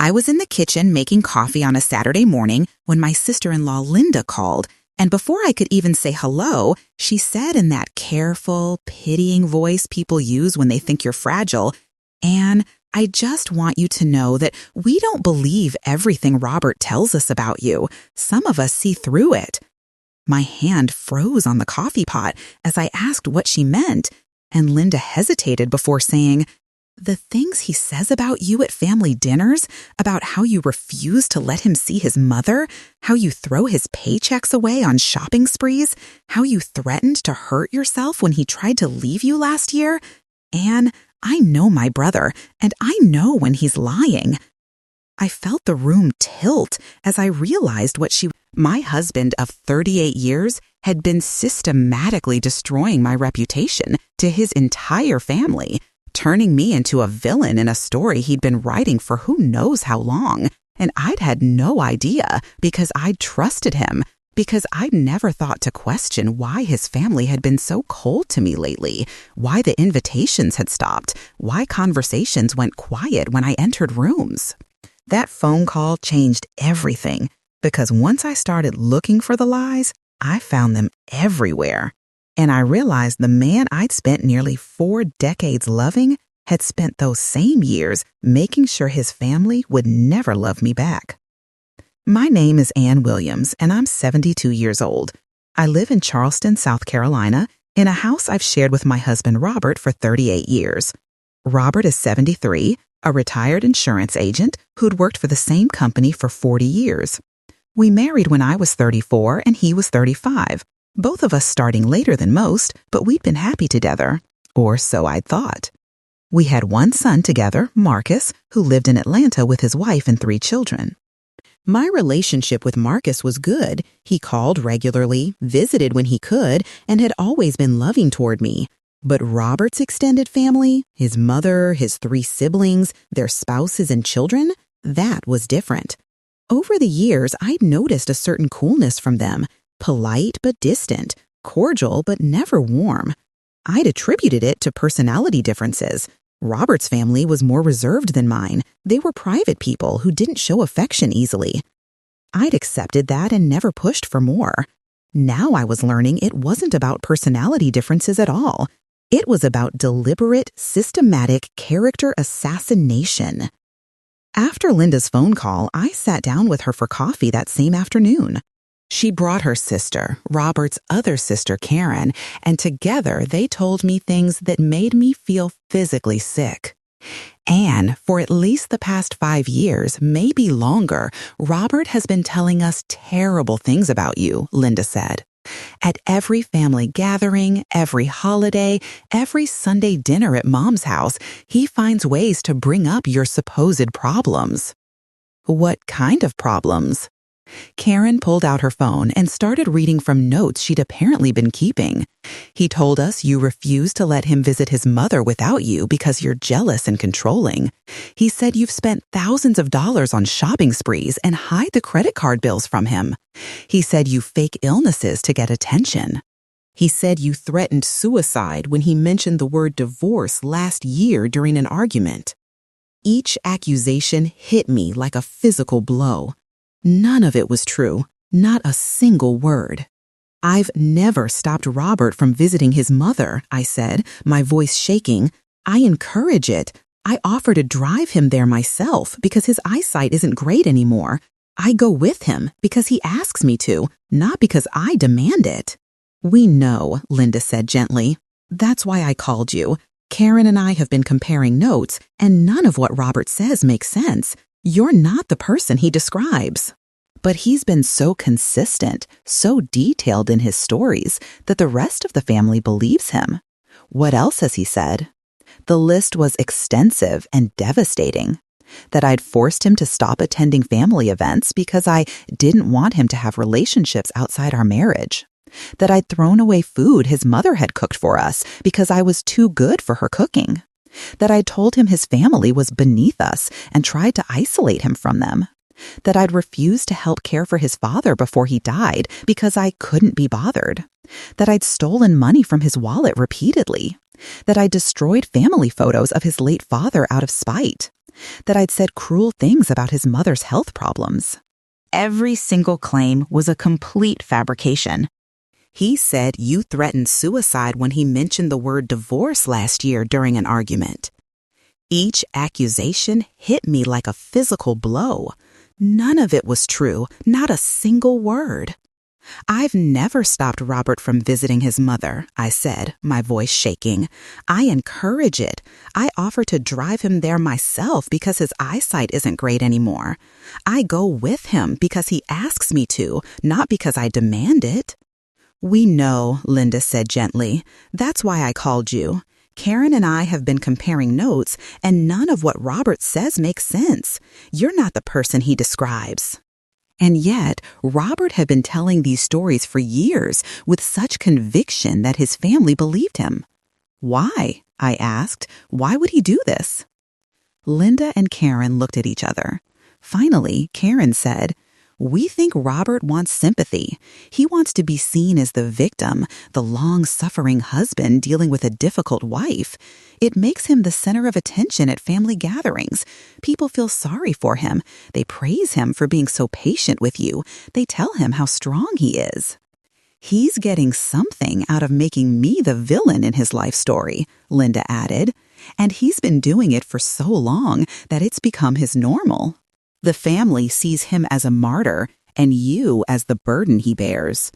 I was in the kitchen making coffee on a Saturday morning when my sister-in-law Linda called, and before I could even say hello, she said in that careful, pitying voice people use when they think you're fragile, "Anne, I just want you to know that we don't believe everything Robert tells us about you. Some of us see through it." My hand froze on the coffee pot as I asked what she meant, and Linda hesitated before saying, "The things he says about you at family dinners, about how you refuse to let him see his mother, how you throw his paychecks away on shopping sprees, how you threatened to hurt yourself when he tried to leave you last year. Anne, I know my brother, and I know when he's lying." I felt the room tilt as I realized my husband of 38 years had been systematically destroying my reputation to his entire family, turning me into a villain in a story he'd been writing for who knows how long. And I'd had no idea because I'd trusted him, because I'd never thought to question why his family had been so cold to me lately, why the invitations had stopped, why conversations went quiet when I entered rooms. That phone call changed everything, because once I started looking for the lies, I found them everywhere. And I realized the man I'd spent nearly 4 decades loving had spent those same years making sure his family would never love me back. My name is Anne Williams, and I'm 72 years old. I live in Charleston, South Carolina, in a house I've shared with my husband Robert for 38 years. Robert is 73, a retired insurance agent who'd worked for the same company for 40 years. We married when I was 34 and he was 35, both of us starting later than most, but we'd been happy together, or so I'd thought. We had one son together, Marcus, who lived in Atlanta with his wife and 3 children. My relationship with Marcus was good. He called regularly, visited when he could, and had always been loving toward me. But Robert's extended family, his mother, his 3 siblings, their spouses and children, that was different. Over the years, I'd noticed a certain coolness from them, polite but distant, cordial but never warm. I'd attributed it to personality differences. Robert's family was more reserved than mine. They were private people who didn't show affection easily. I'd accepted that and never pushed for more. Now I was learning it wasn't about personality differences at all. It was about deliberate, systematic character assassination. After Linda's phone call, I sat down with her for coffee that same afternoon. She brought her sister, Robert's other sister, Karen, and together they told me things that made me feel physically sick. "Anne, for at least the past 5 years, maybe longer, Robert has been telling us terrible things about you," Linda said. "At every family gathering, every holiday, every Sunday dinner at Mom's house, he finds ways to bring up your supposed problems." "What kind of problems?" Karen pulled out her phone and started reading from notes she'd apparently been keeping. "He told us you refuse to let him visit his mother without you because you're jealous and controlling. He said you've spent thousands of dollars on shopping sprees and hide the credit card bills from him. He said you fake illnesses to get attention. He said you threatened suicide when he mentioned the word divorce last year during an argument." Each accusation hit me like a physical blow. None of it was true, not a single word. "I've never stopped Robert from visiting his mother," I said, my voice shaking. "I encourage it. I offer to drive him there myself because his eyesight isn't great anymore. I go with him because he asks me to, not because I demand it." "We know," Linda said gently. "That's why I called you. Karen and I have been comparing notes, and none of what Robert says makes sense. You're not the person he describes. But he's been so consistent, so detailed in his stories, that the rest of the family believes him. What else has he said?" The list was extensive and devastating. That I'd forced him to stop attending family events because I didn't want him to have relationships outside our marriage. That I'd thrown away food his mother had cooked for us because I was too good for her cooking. That I'd told him his family was beneath us and tried to isolate him from them. That I'd refused to help care for his father before he died because I couldn't be bothered. That I'd stolen money from his wallet repeatedly. That I destroyed family photos of his late father out of spite. that I'd said cruel things about his mother's health problems. Every single claim was a complete fabrication. He said you threatened suicide when he mentioned the word divorce last year during an argument. Each accusation hit me like a physical blow. None of it was true, not a single word. I've never stopped Robert from visiting his mother, I said, my voice shaking. I encourage it. I offer to drive him there myself because his eyesight isn't great anymore. I go with him because he asks me to, not because I demand it. We know, Linda said gently. That's why I called you. Karen and I have been comparing notes, and none of what Robert says makes sense. You're not the person he describes. And yet, Robert had been telling these stories for years with such conviction that his family believed him. Why? I asked. Why would he do this? Linda and Karen looked at each other. Finally, Karen said, "We think Robert wants sympathy. He wants to be seen as the victim, the long-suffering husband dealing with a difficult wife. It makes him the center of attention at family gatherings. People feel sorry for him. They praise him for being so patient with you. They tell him how strong he is." "He's getting something out of making me the villain in his life story," Linda added. "And he's been doing it for so long that it's become his normal. The family sees him as a martyr and you as the burden he bears.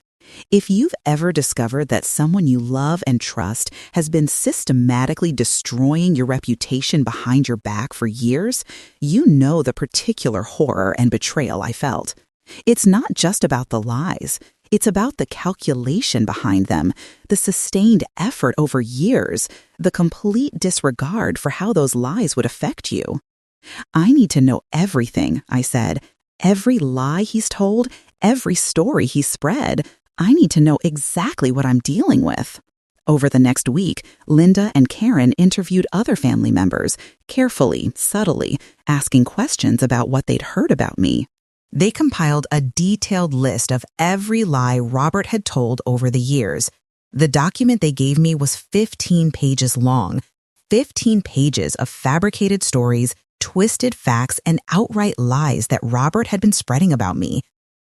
If you've ever discovered that someone you love and trust has been systematically destroying your reputation behind your back for years, you know the particular horror and betrayal I felt. It's not just about the lies. It's about the calculation behind them, the sustained effort over years, the complete disregard for how those lies would affect you. I need to know everything," I said. "Every lie he's told, every story he's spread. I need to know exactly what I'm dealing with." Over the next week, Linda and Karen interviewed other family members, carefully, subtly, asking questions about what they'd heard about me. They compiled a detailed list of every lie Robert had told over the years. The document they gave me was 15 pages long, 15 pages of fabricated stories, twisted facts, and outright lies that Robert had been spreading about me.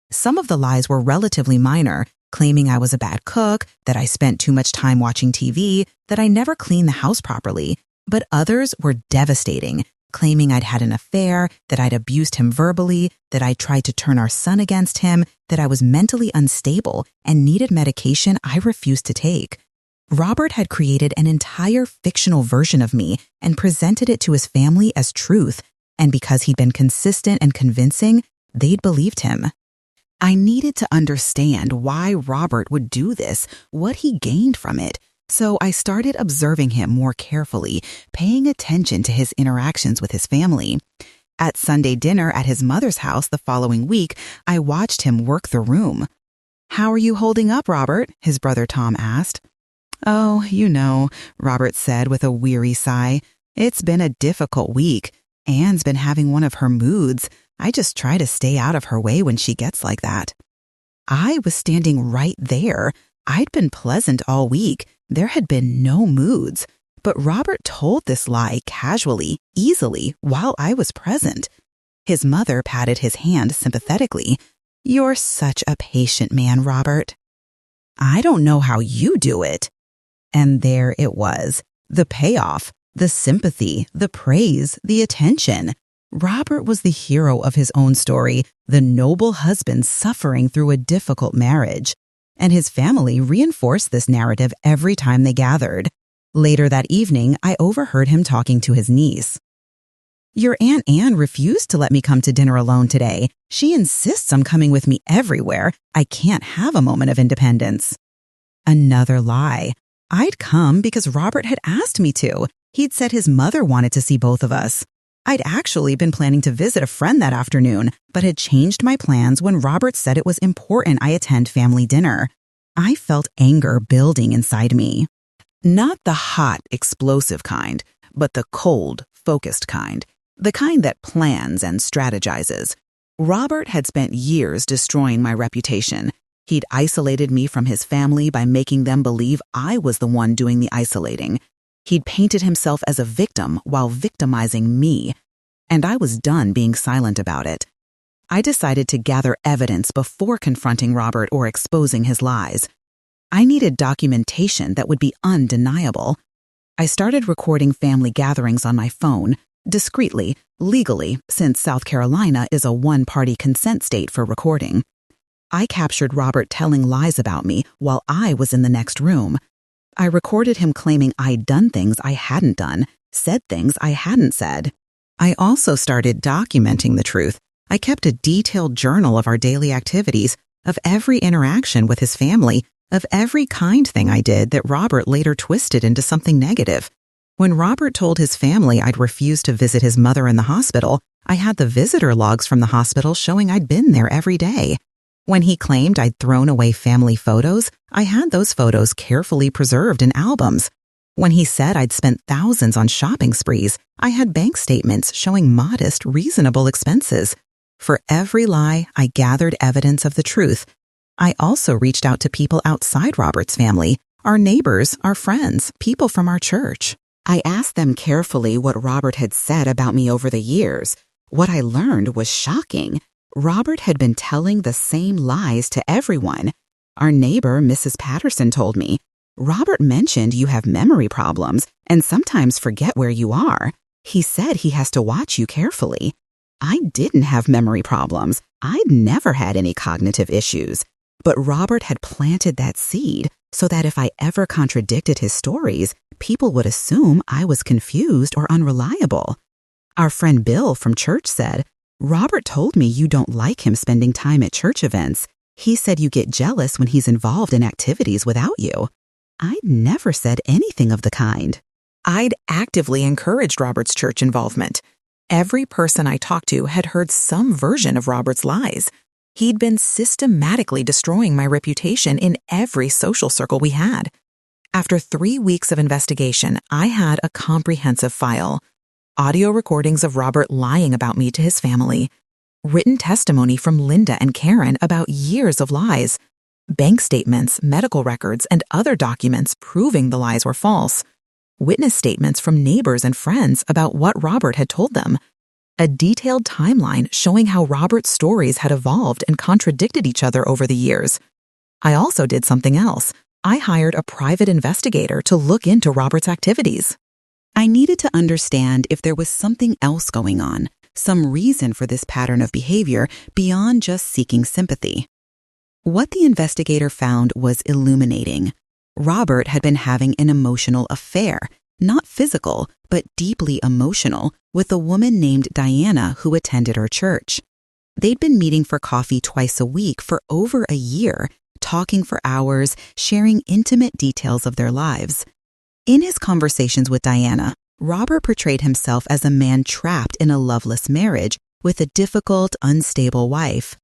Some of the lies were relatively minor, claiming I was a bad cook, that I spent too much time watching TV, that I never cleaned the house properly. But others were devastating, claiming I'd had an affair, that I'd abused him verbally, that I tried to turn our son against him, that I was mentally unstable and needed medication I refused to take. Robert had created an entire fictional version of me and presented it to his family as truth, and because he'd been consistent and convincing, they'd believed him. I needed to understand why Robert would do this, what he gained from it, so I started observing him more carefully, paying attention to his interactions with his family. At Sunday dinner at his mother's house the following week, I watched him work the room. "How are you holding up, Robert?" his brother Tom asked. "Oh, you know," Robert said with a weary sigh. "It's been a difficult week. Anne's been having one of her moods. I just try to stay out of her way when she gets like that." I was standing right there. I'd been pleasant all week. There had been no moods. But Robert told this lie casually, easily, while I was present. His mother patted his hand sympathetically. "You're such a patient man, Robert." "I don't know how you do it." And there it was, the payoff, the sympathy, the praise, the attention. Robert was the hero of his own story, the noble husband suffering through a difficult marriage. And his family reinforced this narrative every time they gathered. Later that evening, I overheard him talking to his niece. "Your Aunt Anne refused to let me come to dinner alone today. She insists I'm coming with me everywhere. I can't have a moment of independence." Another lie. I'd come because Robert had asked me to. He'd said his mother wanted to see both of us. I'd actually been planning to visit a friend that afternoon, but had changed my plans when Robert said it was important I attend family dinner. I felt anger building inside me. Not the hot, explosive kind, but the cold, focused kind. The kind that plans and strategizes. Robert had spent years destroying my reputation. He'd isolated me from his family by making them believe I was the one doing the isolating. He'd painted himself as a victim while victimizing me. and I was done being silent about it. I decided to gather evidence before confronting Robert or exposing his lies. I needed documentation that would be undeniable. I started recording family gatherings on my phone, discreetly, legally, since South Carolina is a one-party consent state for recording. I captured Robert telling lies about me while I was in the next room. I recorded him claiming I'd done things I hadn't done, said things I hadn't said. I also started documenting the truth. I kept a detailed journal of our daily activities, of every interaction with his family, of every kind thing I did that Robert later twisted into something negative. When Robert told his family I'd refused to visit his mother in the hospital, I had the visitor logs from the hospital showing I'd been there every day. When he claimed I'd thrown away family photos, I had those photos carefully preserved in albums. When he said I'd spent thousands on shopping sprees, I had bank statements showing modest, reasonable expenses. For every lie, I gathered evidence of the truth. I also reached out to people outside Robert's family, our neighbors, our friends, people from our church. I asked them carefully what Robert had said about me over the years. What I learned was shocking. Robert had been telling the same lies to everyone. Our neighbor, Mrs. Patterson, told me, "Robert mentioned you have memory problems and sometimes forget where you are. He said he has to watch you carefully." I didn't have memory problems. I'd never had any cognitive issues. But Robert had planted that seed so that if I ever contradicted his stories, people would assume I was confused or unreliable. Our friend Bill from church said, "Robert told me you don't like him spending time at church events. He said you get jealous when he's involved in activities without you." I'd never said anything of the kind. I'd actively encouraged Robert's church involvement. Every person I talked to had heard some version of Robert's lies. He'd been systematically destroying my reputation in every social circle we had. After 3 weeks of investigation, I had a comprehensive file. Audio recordings of Robert lying about me to his family, written testimony from Linda and Karen about years of lies, bank statements, medical records, and other documents proving the lies were false, witness statements from neighbors and friends about what Robert had told them, a detailed timeline showing how Robert's stories had evolved and contradicted each other over the years. I also did something else. I hired a private investigator to look into Robert's activities. I needed to understand if there was something else going on, some reason for this pattern of behavior beyond just seeking sympathy. What the investigator found was illuminating. Robert had been having an emotional affair, not physical, but deeply emotional, with a woman named Diana who attended our church. They'd been meeting for coffee twice a week for over a year, talking for hours, sharing intimate details of their lives. In his conversations with Diana, Robert portrayed himself as a man trapped in a loveless marriage with a difficult, unstable wife.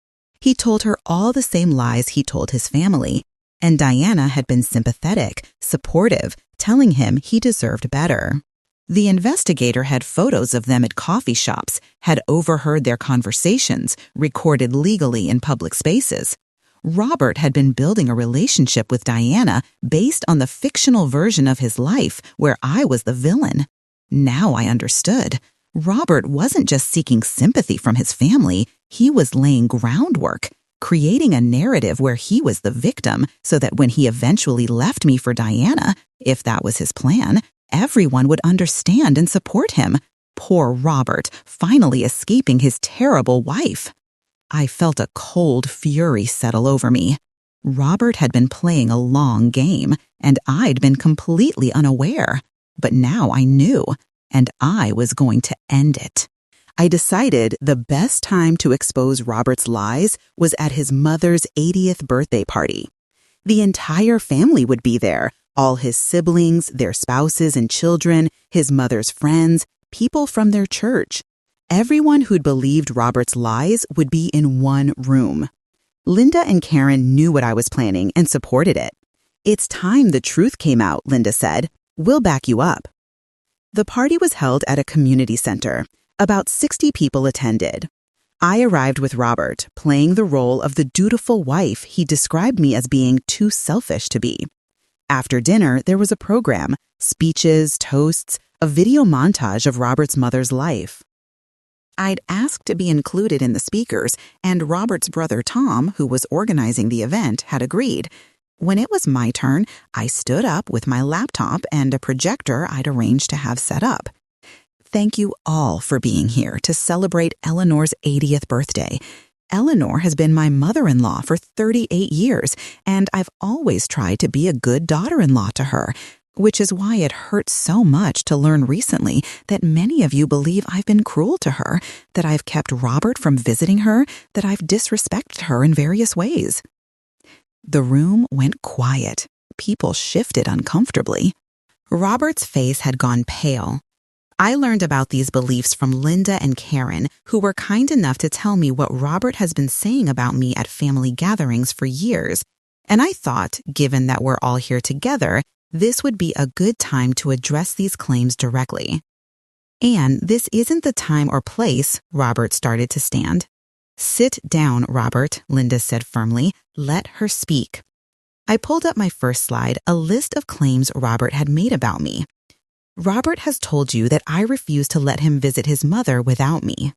He told her all the same lies he told his family, and Diana had been sympathetic, supportive, telling him he deserved better. The investigator had photos of them at coffee shops, had overheard their conversations, recorded legally in public spaces. Robert had been building a relationship with Diana based on the fictional version of his life where I was the villain. Now I understood. Robert wasn't just seeking sympathy from his family, he was laying groundwork, creating a narrative where he was the victim so that when he eventually left me for Diana, if that was his plan, everyone would understand and support him. Poor Robert, finally escaping his terrible wife. I felt a cold fury settle over me. Robert had been playing a long game, and I'd been completely unaware. But now I knew, and I was going to end it. I decided the best time to expose Robert's lies was at his mother's 80th birthday party. The entire family would be there, all his siblings, their spouses and children, his mother's friends, people from their church. Everyone who'd believed Robert's lies would be in one room. Linda and Karen knew what I was planning and supported it. "It's time the truth came out," Linda said. "We'll back you up." The party was held at a community center. About 60 people attended. I arrived with Robert, playing the role of the dutiful wife he described me as being too selfish to be. After dinner, there was a program, speeches, toasts, a video montage of Robert's mother's life. I'd asked to be included in the speakers, and Robert's brother Tom, who was organizing the event, had agreed. When it was my turn, I stood up with my laptop and a projector I'd arranged to have set up. Thank you all for being here to celebrate Eleanor's 80th birthday. Eleanor has been my mother-in-law for 38 years, and I've always tried to be a good daughter-in-law to her, which is why it hurts so much to learn recently that many of you believe I've been cruel to her, that I've kept Robert from visiting her, that I've disrespected her in various ways. The room went quiet. People shifted uncomfortably. Robert's face had gone pale. I learned about these beliefs from Linda and Karen, who were kind enough to tell me what Robert has been saying about me at family gatherings for years, and I thought, given that we're all here together, this would be a good time to address these claims directly. "Anne, this isn't the time or place," Robert started to stand. "Sit down, Robert," Linda said firmly. "Let her speak." I pulled up my first slide, a list of claims Robert had made about me. "Robert has told you that I refused to let him visit his mother without me.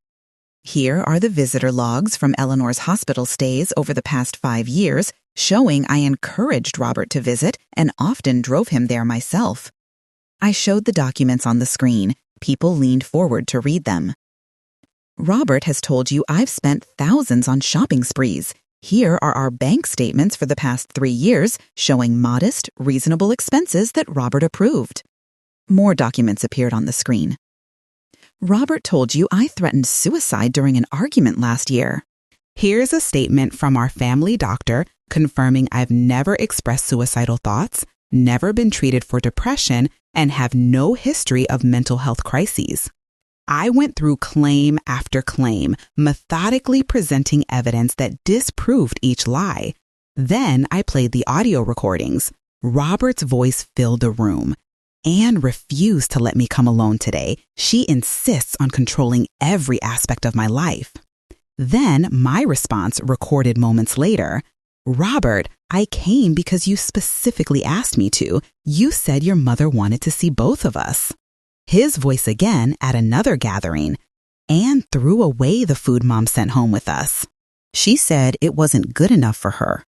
Here are the visitor logs from Eleanor's hospital stays over the past 5 years, showing I encouraged Robert to visit and often drove him there myself." I showed the documents on the screen. People leaned forward to read them. "Robert has told you I've spent thousands on shopping sprees. Here are our bank statements for the past 3 years, showing modest, reasonable expenses that Robert approved." More documents appeared on the screen. "Robert told you I threatened suicide during an argument last year. Here's a statement from our family doctor confirming I've never expressed suicidal thoughts, never been treated for depression, and have no history of mental health crises." I went through claim after claim, methodically presenting evidence that disproved each lie. Then I played the audio recordings. Robert's voice filled the room. "Anne refused to let me come alone today. She insists on controlling every aspect of my life." Then my response, recorded moments later: "Robert, I came because you specifically asked me to. You said your mother wanted to see both of us." His voice again at another gathering: "Anne threw away the food Mom sent home with us. She said it wasn't good enough for her."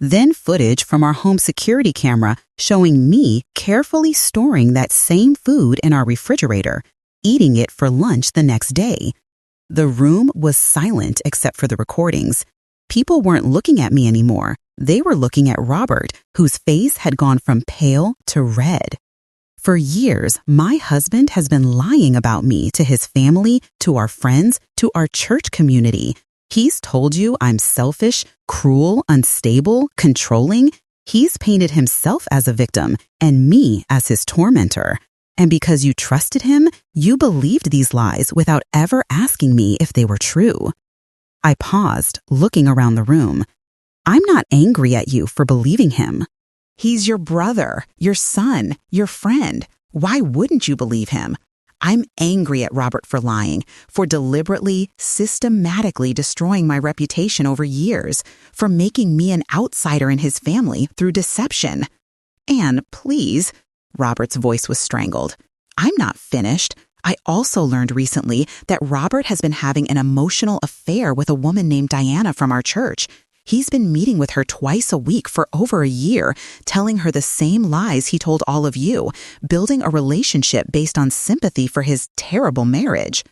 Then footage from our home security camera showing me carefully storing that same food in our refrigerator, eating it for lunch the next day. The room was silent except for the recordings. People weren't looking at me anymore. They were looking at Robert, whose face had gone from pale to red. For years, my husband has been lying about me to his family, to our friends, to our church community. He's told you I'm selfish, cruel, unstable, controlling. He's painted himself as a victim and me as his tormentor. And because you trusted him, you believed these lies without ever asking me if they were true. I paused, looking around the room. I'm not angry at you for believing him. He's your brother, your son, your friend. Why wouldn't you believe him? I'm angry at Robert for lying, for deliberately, systematically destroying my reputation over years, for making me an outsider in his family through deception. "Anne, please," Robert's voice was strangled. "I'm not finished. I also learned recently that Robert has been having an emotional affair with a woman named Diana from our church. He's been meeting with her twice a week for over a year, telling her the same lies he told all of you, building a relationship based on sympathy for his terrible marriage."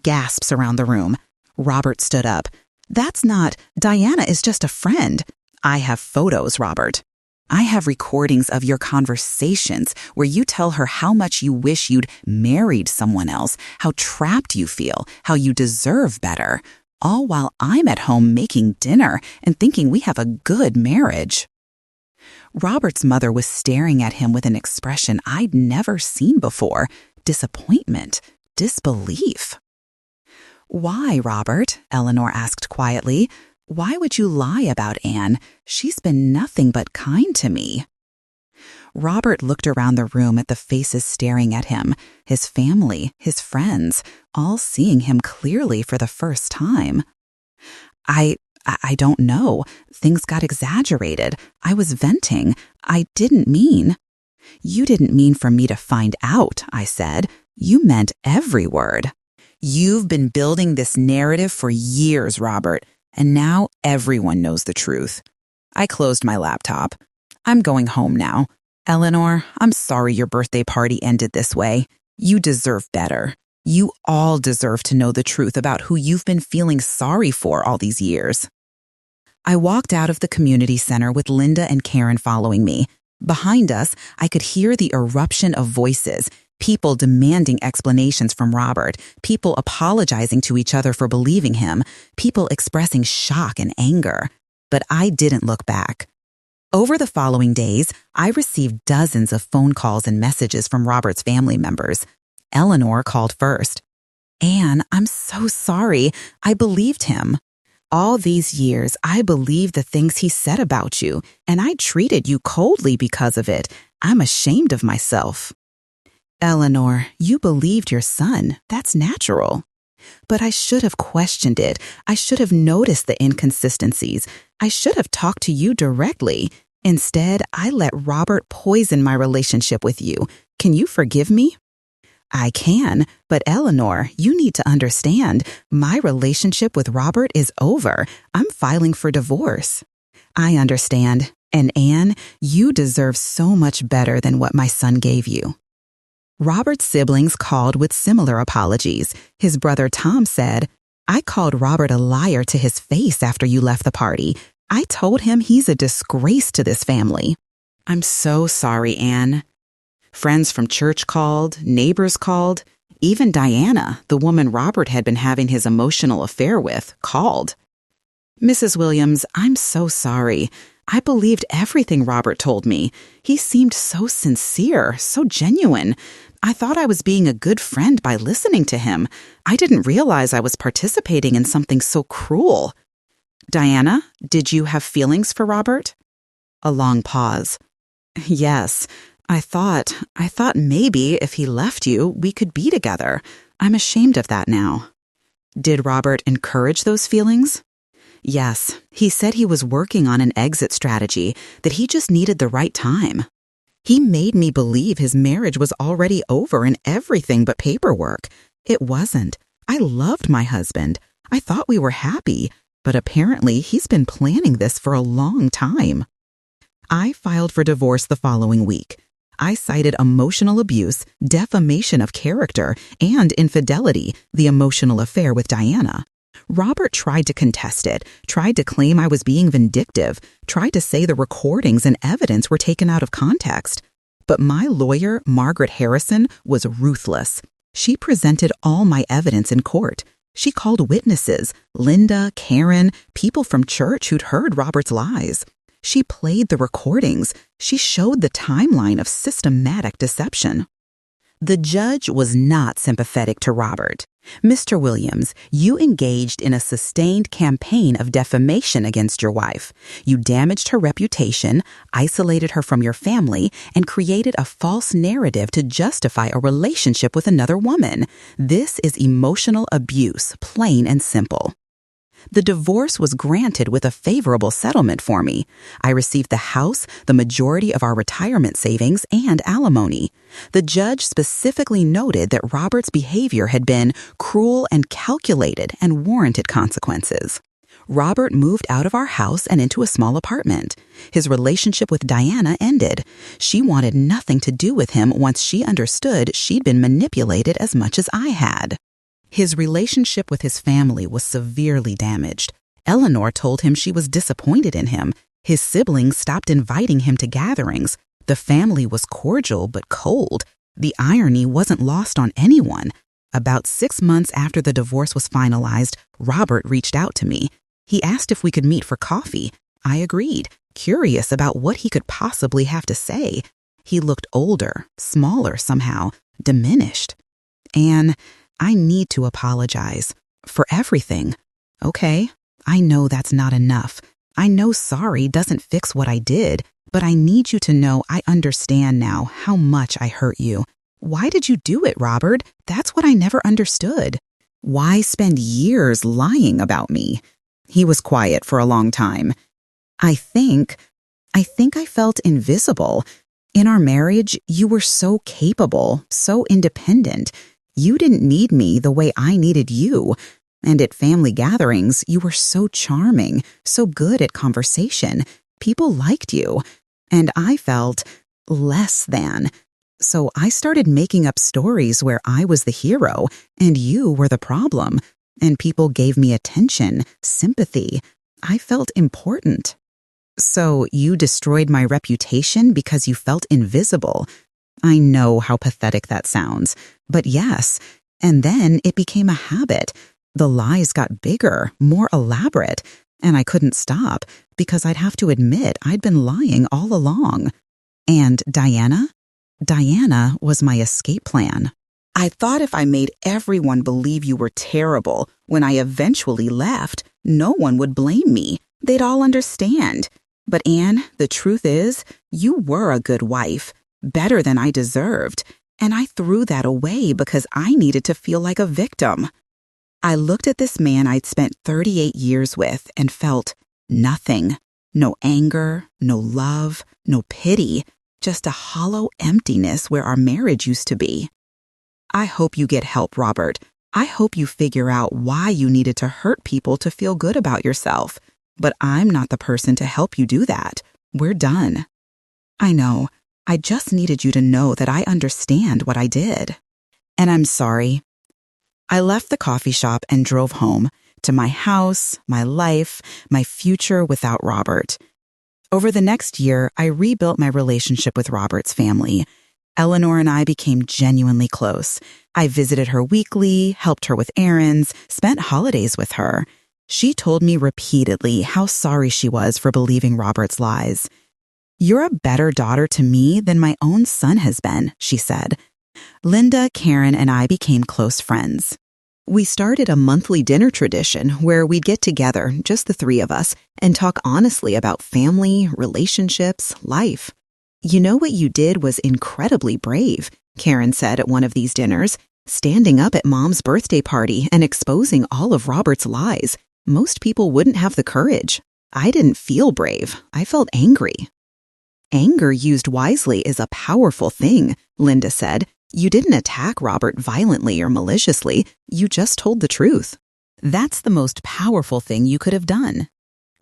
Gasps around the room. Robert stood up. "That's not, Diana is just a friend." "I have photos, Robert. I have recordings of your conversations where you tell her how much you wish you'd married someone else, how trapped you feel, how you deserve better. All while I'm at home making dinner and thinking we have a good marriage." Robert's mother was staring at him with an expression I'd never seen before: disappointment, disbelief. "Why, Robert?" Eleanor asked quietly. "Why would you lie about Anne? She's been nothing but kind to me." Robert looked around the room at the faces staring at him, his family, his friends, all seeing him clearly for the first time. I don't know. Things got exaggerated. I was venting. I didn't mean." "You didn't mean for me to find out," I said. "You meant every word." You've been building this narrative for years, Robert, and now everyone knows the truth. I closed my laptop. I'm going home now. Eleanor, I'm sorry your birthday party ended this way. You deserve better. You all deserve to know the truth about who you've been feeling sorry for all these years. I walked out of the community center with Linda and Karen following me. Behind us, I could hear the eruption of voices, people demanding explanations from Robert, people apologizing to each other for believing him, people expressing shock and anger. But I didn't look back. Over the following days, I received dozens of phone calls and messages from Robert's family members. Eleanor called first. "Anne, I'm so sorry. I believed him. All these years, I believed the things he said about you, and I treated you coldly because of it. I'm ashamed of myself." "Eleanor, you believed your son. That's natural." "But I should have questioned it. I should have noticed the inconsistencies. I should have talked to you directly. Instead, I let Robert poison my relationship with you. Can you forgive me?" "I can, but Eleanor, you need to understand, my relationship with Robert is over. I'm filing for divorce." "I understand. And Anne, you deserve so much better than what my son gave you." Robert's siblings called with similar apologies. His brother Tom said, "I called Robert a liar to his face after you left the party. I told him he's a disgrace to this family." "I'm so sorry, Anne." Friends from church called, neighbors called. Even Diana, the woman Robert had been having his emotional affair with, called. "Mrs. Williams, I'm so sorry. I believed everything Robert told me. He seemed so sincere, so genuine. I thought I was being a good friend by listening to him. I didn't realize I was participating in something so cruel." "Diana, did you have feelings for Robert?" A long pause. "Yes. I thought maybe if he left you, we could be together. I'm ashamed of that now." "Did Robert encourage those feelings?" "Yes. He said he was working on an exit strategy, that he just needed the right time. He made me believe his marriage was already over and everything but paperwork. It wasn't. I loved my husband. I thought we were happy, but apparently he's been planning this for a long time." I filed for divorce the following week. I cited emotional abuse, defamation of character, and infidelity, the emotional affair with Diana. Robert tried to contest it, tried to claim I was being vindictive, tried to say the recordings and evidence were taken out of context. But my lawyer, Margaret Harrison, was ruthless. She presented all my evidence in court. She called witnesses, Linda, Karen, people from church who'd heard Robert's lies. She played the recordings. She showed the timeline of systematic deception. The judge was not sympathetic to Robert. "Mr. Williams, you engaged in a sustained campaign of defamation against your wife. You damaged her reputation, isolated her from your family, and created a false narrative to justify a relationship with another woman. This is emotional abuse, plain and simple." The divorce was granted with a favorable settlement for me. I received the house, the majority of our retirement savings, and alimony. The judge specifically noted that Robert's behavior had been cruel and calculated and warranted consequences. Robert moved out of our house and into a small apartment. His relationship with Diana ended. She wanted nothing to do with him once she understood she'd been manipulated as much as I had. His relationship with his family was severely damaged. Eleanor told him she was disappointed in him. His siblings stopped inviting him to gatherings. The family was cordial but cold. The irony wasn't lost on anyone. About 6 months after the divorce was finalized, Robert reached out to me. He asked if we could meet for coffee. I agreed, curious about what he could possibly have to say. He looked older, smaller somehow, diminished. "Anne, I need to apologize for everything." "Okay, I know that's not enough. I know sorry doesn't fix what I did, but I need you to know I understand now how much I hurt you. Why did you do it, Robert? That's what I never understood. Why spend years lying about me?" He was quiet for a long time. I think I felt invisible. In our marriage, you were so capable, so independent. You didn't need me the way I needed you. And at family gatherings, you were so charming, so good at conversation. People liked you. And I felt less than. So I started making up stories where I was the hero and you were the problem. And people gave me attention, sympathy. I felt important. So you destroyed my reputation because you felt invisible. I know how pathetic that sounds, but yes. And then it became a habit. The lies got bigger, more elaborate, and I couldn't stop because I'd have to admit I'd been lying all along. And Diana? Diana was my escape plan. I thought if I made everyone believe you were terrible, when I eventually left, no one would blame me. They'd all understand. But Anne, the truth is, you were a good wife, better than I deserved, and I threw that away because I needed to feel like a victim. I looked at this man I'd spent 38 years with and felt nothing. No anger, no love, no pity, just a hollow emptiness where our marriage used to be. I hope you get help, Robert. I hope you figure out why you needed to hurt people to feel good about yourself. But I'm not the person to help you do that. We're done. I know. I just needed you to know that I understand what I did. And I'm sorry. I left the coffee shop and drove home to my house, my life, my future without Robert. Over the next year, I rebuilt my relationship with Robert's family. Eleanor and I became genuinely close. I visited her weekly, helped her with errands, spent holidays with her. She told me repeatedly how sorry she was for believing Robert's lies. "You're a better daughter to me than my own son has been," she said. Linda, Karen, and I became close friends. We started a monthly dinner tradition where we'd get together, just the three of us, and talk honestly about family, relationships, life. "You know what you did was incredibly brave," Karen said at one of these dinners, "standing up at Mom's birthday party and exposing all of Robert's lies. Most people wouldn't have the courage. I didn't feel brave. I felt angry." "Anger used wisely is a powerful thing," Linda said. "You didn't attack Robert violently or maliciously. You just told the truth. That's the most powerful thing you could have done."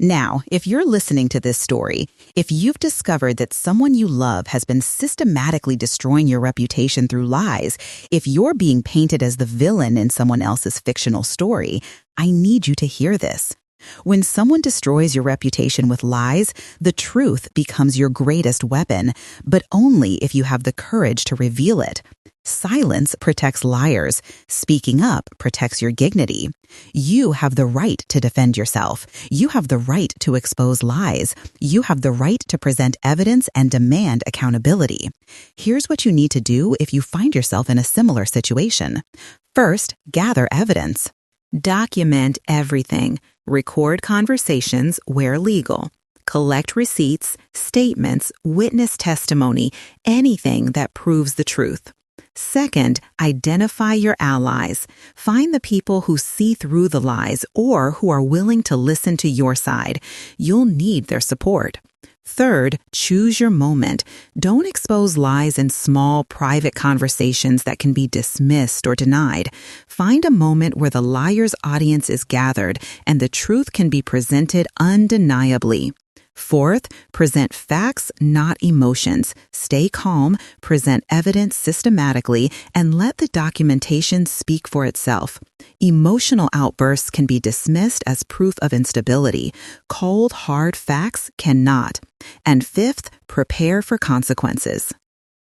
Now, if you're listening to this story, if you've discovered that someone you love has been systematically destroying your reputation through lies, if you're being painted as the villain in someone else's fictional story, I need you to hear this. When someone destroys your reputation with lies, the truth becomes your greatest weapon, but only if you have the courage to reveal it. Silence protects liars. Speaking up protects your dignity. You have the right to defend yourself. You have the right to expose lies. You have the right to present evidence and demand accountability. Here's what you need to do if you find yourself in a similar situation. First, gather evidence. Document everything. Record conversations where legal. Collect receipts, statements, witness testimony, anything that proves the truth. Second, identify your allies. Find the people who see through the lies or who are willing to listen to your side. You'll need their support. Third, choose your moment. Don't expose lies in small, private conversations that can be dismissed or denied. Find a moment where the liar's audience is gathered and the truth can be presented undeniably. Fourth, present facts, not emotions. Stay calm, present evidence systematically, and let the documentation speak for itself. Emotional outbursts can be dismissed as proof of instability. Cold, hard facts cannot. And fifth, prepare for consequences.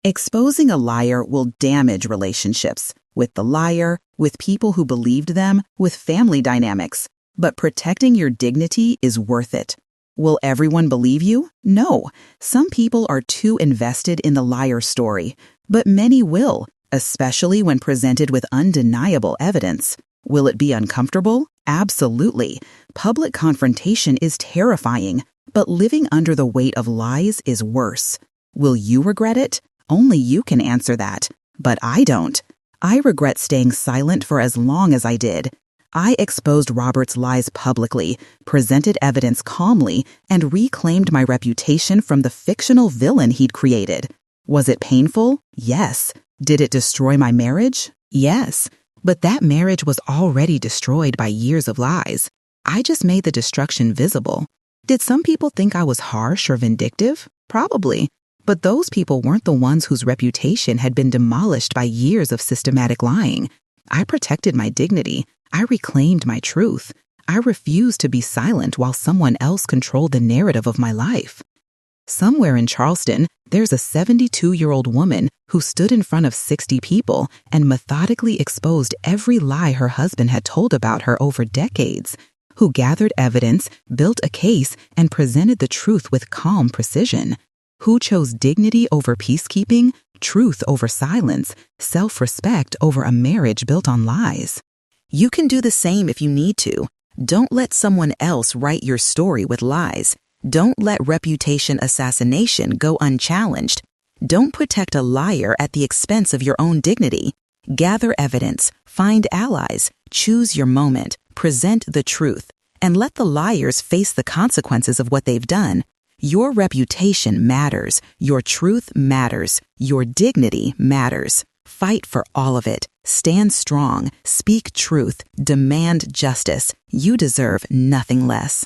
Exposing a liar will damage relationships with the liar, with people who believed them, with family dynamics. But protecting your dignity is worth it. Will everyone believe you? No. Some people are too invested in the liar story, but many will, especially when presented with undeniable evidence. Will it be uncomfortable? Absolutely. Public confrontation is terrifying, but living under the weight of lies is worse. Will you regret it? Only you can answer that. But I don't. I regret staying silent for as long as I did. I exposed Robert's lies publicly, presented evidence calmly, and reclaimed my reputation from the fictional villain he'd created. Was it painful? Yes. Did it destroy my marriage? Yes, but that marriage was already destroyed by years of lies. I just made the destruction visible. Did some people think I was harsh or vindictive? Probably. But those people weren't the ones whose reputation had been demolished by years of systematic lying. I protected my dignity. I reclaimed my truth. I refused to be silent while someone else controlled the narrative of my life. Somewhere in Charleston, there's a 72-year-old woman who stood in front of 60 people and methodically exposed every lie her husband had told about her over decades, who gathered evidence, built a case, and presented the truth with calm precision, who chose dignity over peacekeeping, truth over silence, self-respect over a marriage built on lies. You can do the same if you need to. Don't let someone else write your story with lies. Don't let reputation assassination go unchallenged. Don't protect a liar at the expense of your own dignity. Gather evidence, find allies, choose your moment, present the truth, and let the liars face the consequences of what they've done. Your reputation matters. Your truth matters. Your dignity matters. Fight for all of it. Stand strong. Speak truth. Demand justice. You deserve nothing less.